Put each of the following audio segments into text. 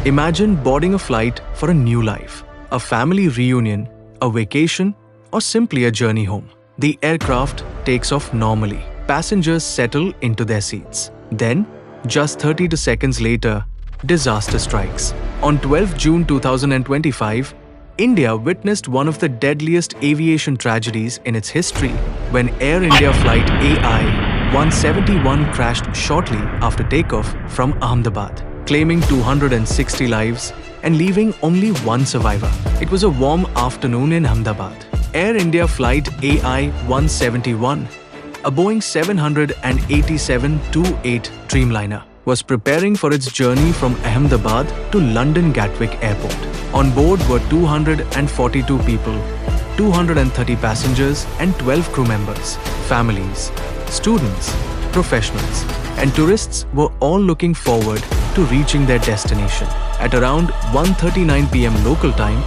Imagine boarding a flight for a new life, a family reunion, a vacation, or simply a journey home. The aircraft takes off normally. Passengers settle into their seats. Then, just 32 seconds later, disaster strikes. On 12 June 2025, India witnessed one of the deadliest aviation tragedies in its history when Air India flight AI171 crashed shortly after takeoff from Ahmedabad, claiming 260 lives and leaving only one survivor. It was a warm afternoon in Ahmedabad. Air India flight AI171, a Boeing 787-28 Dreamliner, was preparing for its journey from Ahmedabad to London Gatwick Airport. On board were 242 people, 230 passengers and 12 crew members. Families, students, professionals, and tourists were all looking forward to reaching their destination. At around 1:39 p.m. local time,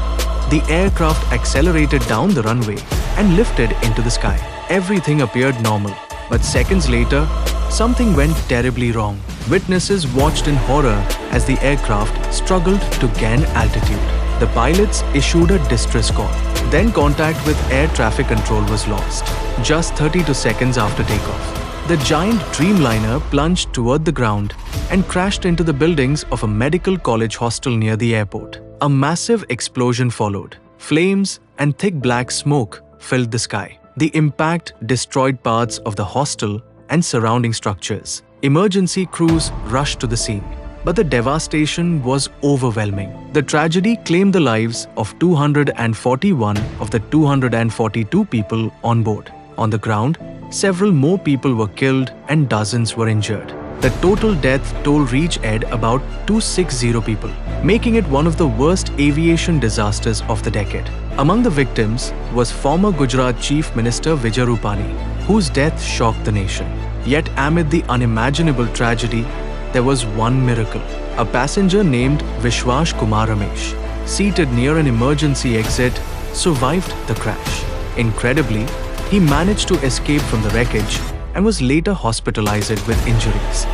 the aircraft accelerated down the runway and lifted into the sky. Everything appeared normal, but seconds later, something went terribly wrong. Witnesses watched in horror as the aircraft struggled to gain altitude. The pilots issued a distress call. Then contact with air traffic control was lost. Just 32 seconds after takeoff, the giant Dreamliner plunged toward the ground and crashed into the buildings of a medical college hostel near the airport. A massive explosion followed. Flames and thick black smoke filled the sky. The impact destroyed parts of the hostel and surrounding structures. Emergency crews rushed to the scene, but the devastation was overwhelming. The tragedy claimed the lives of 241 of the 242 people on board. On the ground, several more people were killed and dozens were injured. The total death toll reached about 260 people, making it one of the worst aviation disasters of the decade. Among the victims was former Gujarat Chief Minister Vijay Rupani, whose death shocked the nation. Yet amid the unimaginable tragedy, there was one miracle. A passenger named Vishwas Kumar Ramesh, seated near an emergency exit, survived the crash. Incredibly, he managed to escape from the wreckage and was later hospitalized with injuries.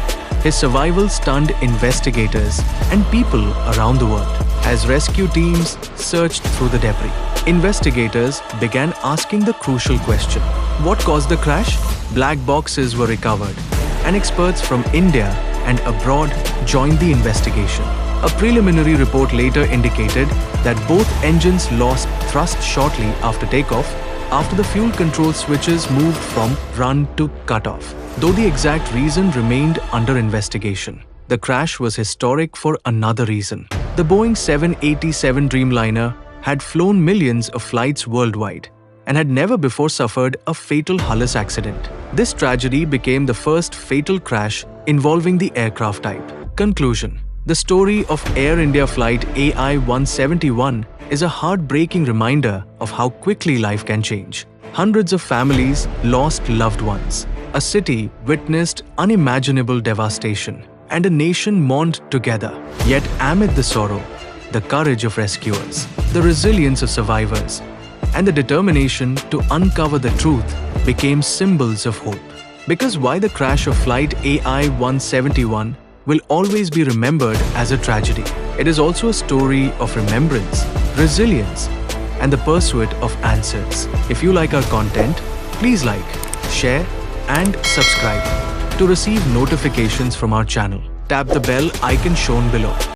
His survival stunned investigators and people around the world. As rescue teams searched through the debris, investigators began asking the crucial question: what caused the crash? Black boxes were recovered, and experts from India and abroad joined the investigation. A preliminary report later indicated that both engines lost thrust shortly after takeoff, after the fuel control switches moved from run to cutoff, though the exact reason remained under investigation. The crash was historic for another reason. The Boeing 787 Dreamliner had flown millions of flights worldwide and had never before suffered a fatal hull accident. This tragedy became the first fatal crash involving the aircraft type. Conclusion: the story of Air India flight AI171 is a heartbreaking reminder of how quickly life can change. Hundreds of families lost loved ones. A city witnessed unimaginable devastation, and a nation mourned together. Yet amid the sorrow, the courage of rescuers, the resilience of survivors, and the determination to uncover the truth became symbols of hope. Because why the crash of flight AI171 will always be remembered as a tragedy, it is also a story of remembrance, resilience, and the pursuit of answers. If you like our content, please like, share, and subscribe to receive notifications from our channel. Tap the bell icon shown below.